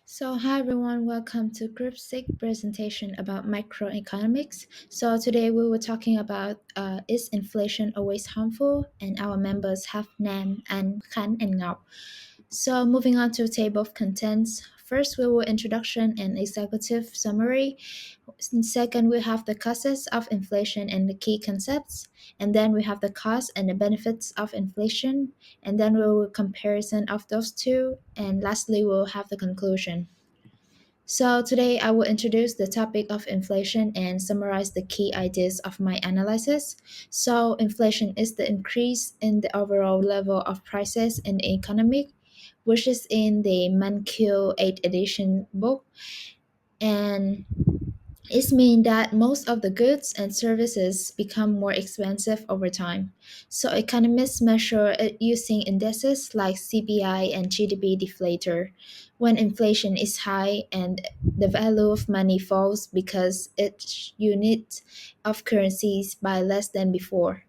Hi everyone, welcome to Group 6 presentation about macroeconomics. So today we were talking about is inflation always harmful? And our members have Nam and Khan and Ngọc. So moving on to table of contents. First, we will introduction and executive summary. Second, we have the causes of inflation and the key concepts. And then we have the cost and the benefits of inflation. And then we will comparison of those two. And lastly, we'll have the conclusion. So today I will introduce the topic of inflation and summarize the key ideas of my analysis. So inflation is the increase in the overall level of prices in the economy, which is in the Mankil 8 edition book. And it means that most of the goods and services become more expensive over time. So economists measure it using indices like CPI and GDP deflator. When inflation is high and the value of money falls because its unit of currencies by less than before.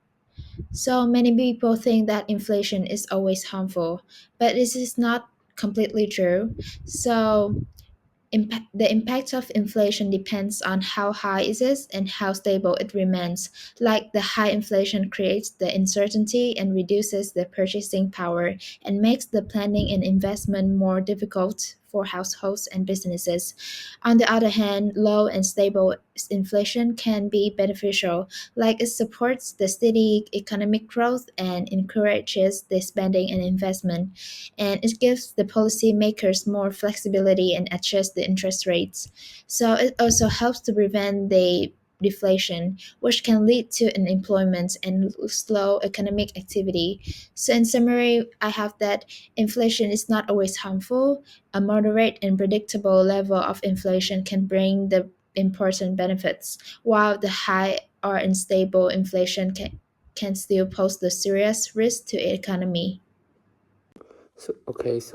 So many people think that inflation is always harmful, but this is not completely true. So the impact of inflation depends on how high it is and how stable it remains. Like the high inflation creates the uncertainty and reduces the purchasing power and makes the planning and investment more difficult for households and businesses. On the other hand, low and stable inflation can be beneficial, like it supports the steady economic growth and encourages the spending and investment, and it gives the policymakers more flexibility and adjust the interest rates. So it also helps to prevent the deflation, which can lead to unemployment and slow economic activity. So in summary, I have that inflation is not always harmful. A moderate and predictable level of inflation can bring the important benefits, while the high or unstable inflation can still pose the serious risk to the economy. So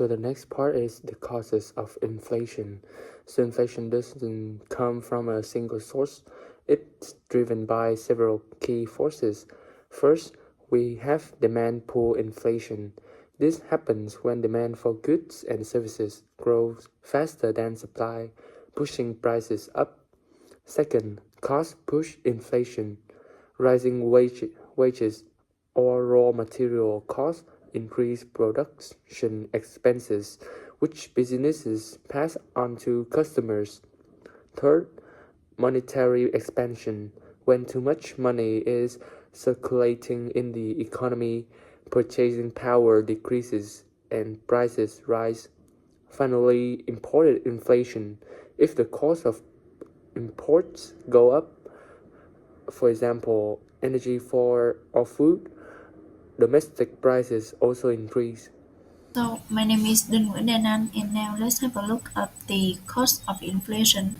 the next part is the causes of inflation. So inflation doesn't come from a single source. It's driven by several key forces. First, we have demand pull inflation. This happens when demand for goods and services grows faster than supply, pushing prices up. Second, cost push inflation. Rising wages or raw material costs increase production expenses, which businesses pass on to customers. Third, monetary expansion. When too much money is circulating in the economy, purchasing power decreases and prices rise. Finally, imported inflation. If the cost of imports go up, for example, energy for or food, domestic prices also increase. So, my name is Đinh Nguyễn Đan Anh, and now let's have a look at the cost of inflation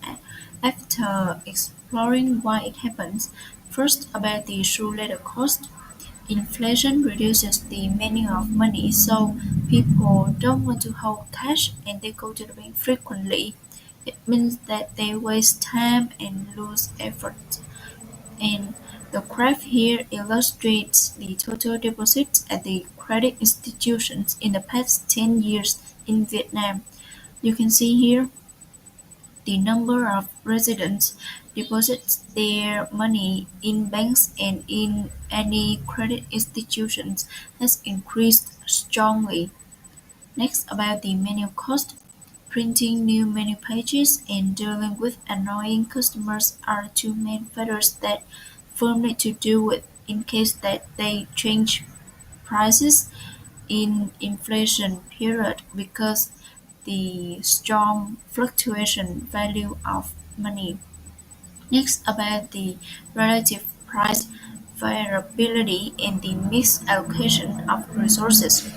after exploring why it happens. First, about the true-later cost. Inflation reduces the meaning of money, so people don't want to hold cash and they go to the bank frequently. It means that they waste time and lose effort. And the graph here illustrates the total deposits at the credit institutions in the past 10 years in Vietnam. You can see here the number of residents deposits their money in banks and in any credit institutions has increased strongly. Next, about the menu cost. Printing new menu pages and dealing with annoying customers are two main factors that firms need to deal with in case that they change prices in inflation period because the strong fluctuation value of money. Next, about the relative price variability and the misallocation of resources.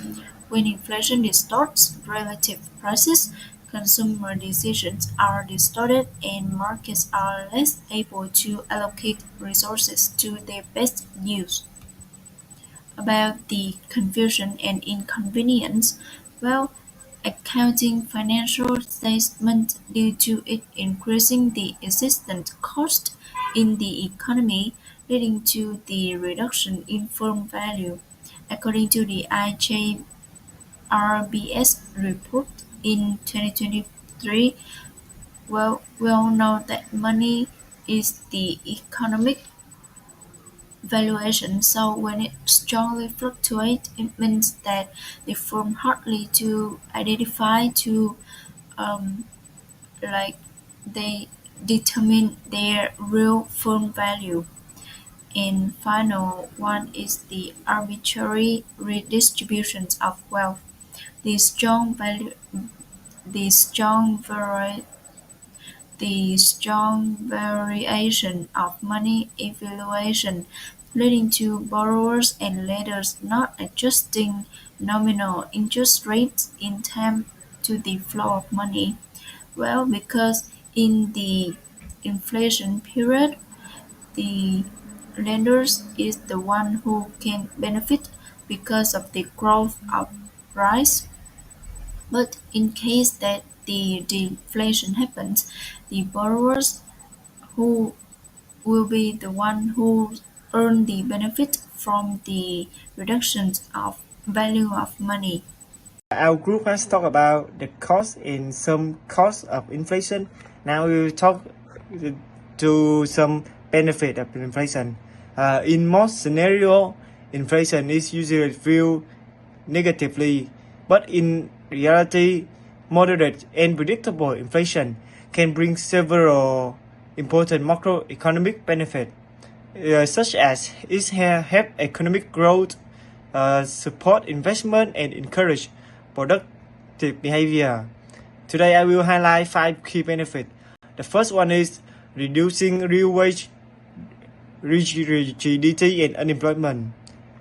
When inflation distorts relative prices, consumer decisions are distorted and markets are less able to allocate resources to their best use. About the confusion and inconvenience, well, accounting financial statement due to it increasing the existent cost in the economy, leading to the reduction in firm value. According to the IJRBS report in 2020, history, well, we all know that money is the economic valuation. So when it strongly fluctuates, it means that the firm hardly to identify to um, like they determine their real firm value. And final one is the arbitrary redistribution of wealth. The strong value, the strong vari- the strong variation of money evaluation, leading to borrowers and lenders not adjusting nominal interest rates in time to the flow of money. Well, because in the inflation period, the lenders is the one who can benefit because of the growth of price. But in case that the deflation happens, the borrowers who will be the one who earn the benefit from the reductions of value of money. Our group has talked about the cost and some costs of inflation. Now we will talk to some benefit of inflation. In most scenario, inflation is usually viewed negatively, but in reality, moderate and predictable inflation can bring several important macroeconomic benefits, such as it help economic growth, support investment, and encourage productive behavior. Today, I will highlight 5 key benefits. The first one is reducing real wage rigidity and unemployment.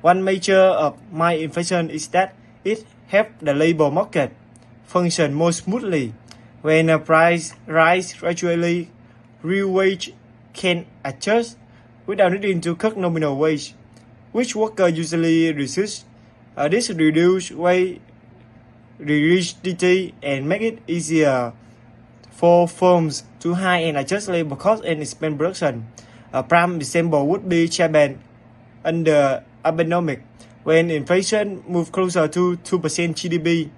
One measure of my inflation is that it helps the labor market function more smoothly. When a price rise gradually, real wage can adjust without needing to cut nominal wage, which workers usually resist. This reduces wage rigidity and make it easier for firms to hire and adjust labor costs and expand production. A prime example would be Japan under Abenomics, when inflation moved closer to 2% GDP,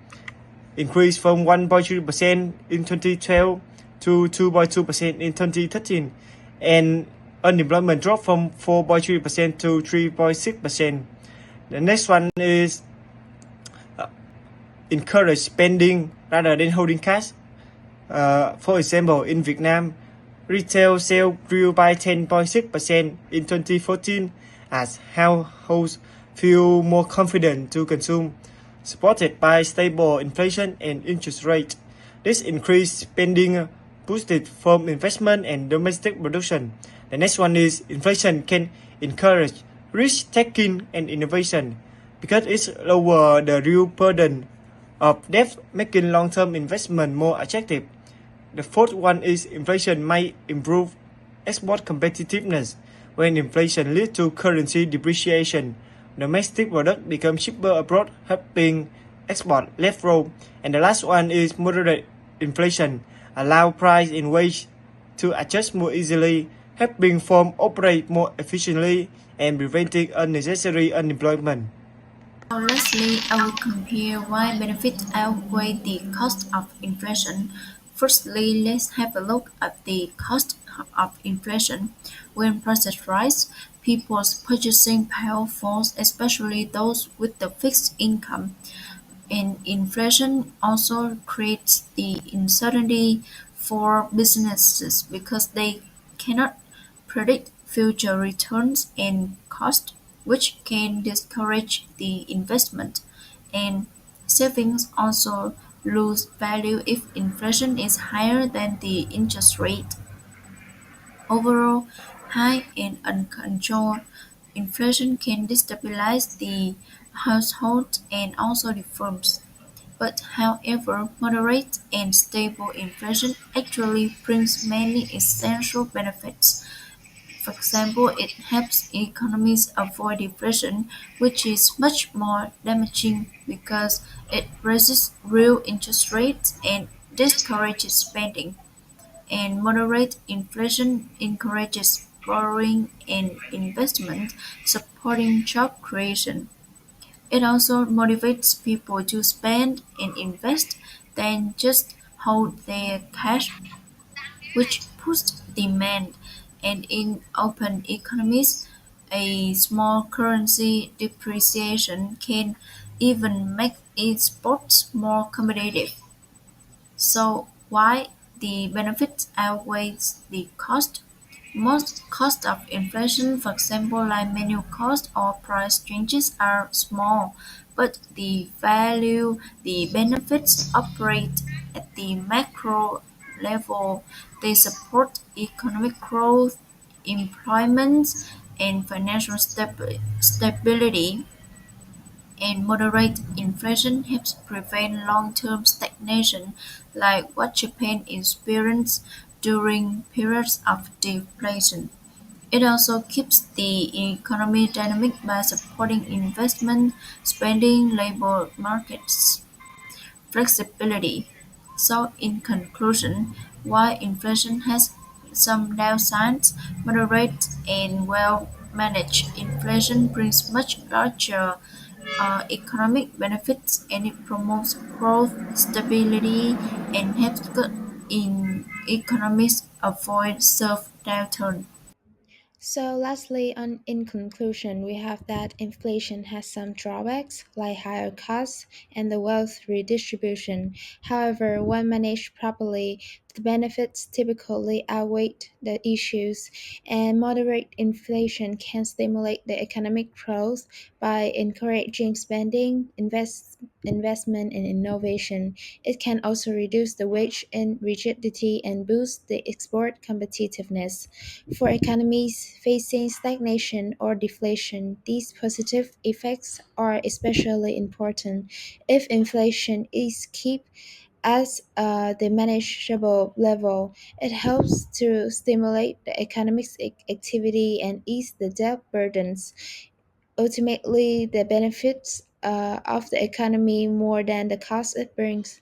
increased from 1.3% in 2012 to 2.2% in 2013, and unemployment dropped from 4.3% to 3.6%. The next one is encourage spending rather than holding cash. For example, in Vietnam, retail sales grew by 10.6% in 2014 as households feel more confident to consume, supported by stable inflation and interest rates. This increased spending boosted firm investment and domestic production. The next one is inflation can encourage risk-taking and innovation because it lowers the real burden of debt, making long-term investment more attractive. The fourth one is inflation might improve export competitiveness. When inflation leads to currency depreciation, domestic products become cheaper abroad, helping export less room. And the last one is moderate inflation, allow price and wage to adjust more easily, helping firms operate more efficiently and preventing unnecessary unemployment. Now lastly, I will compare why benefits outweigh the cost of inflation. Firstly, let's have a look at the cost of inflation. When prices rise, people's purchasing power falls, especially those with the fixed income. And inflation also creates the uncertainty for businesses because they cannot predict future returns and costs, which can discourage the investment. And savings also lose value if inflation is higher than the interest rate. Overall, high and uncontrolled inflation can destabilize the household and also the firms. But however, moderate and stable inflation actually brings many essential benefits. For example, it helps economies avoid deflation, which is much more damaging because it raises real interest rates and discourages spending. And moderate inflation encourages borrowing and investment, supporting job creation. It also motivates people to spend and invest than just hold their cash, which boosts demand, and in open economies, a small currency depreciation can even make exports more competitive. So why the benefits outweighs the cost? Most cost of inflation, for example, like menu cost or price changes, are small, but the benefits operate at the macro level. They support economic growth, employment, and financial stability, and moderate inflation helps prevent long-term stagnation like what Japan experienced during periods of deflation. It also keeps the economy dynamic by supporting investment, spending, labor markets flexibility. So, in conclusion, while inflation has some downsides, moderate and well managed inflation brings much larger economic benefits, and it promotes growth, stability, and helps in economies avoid self-downturn. So, lastly, in conclusion, we have that inflation has some drawbacks, like higher costs and the wealth redistribution. However, when managed properly, the benefits typically outweigh the issues, and moderate inflation can stimulate the economic growth by encouraging spending, investment, and innovation. It can also reduce the wage and rigidity and boost the export competitiveness. For economies facing stagnation or deflation, these positive effects are especially important. If inflation is kept at the manageable level, it helps to stimulate the economic activity and ease the debt burdens. Ultimately, the benefits of the economy more than the cost it brings.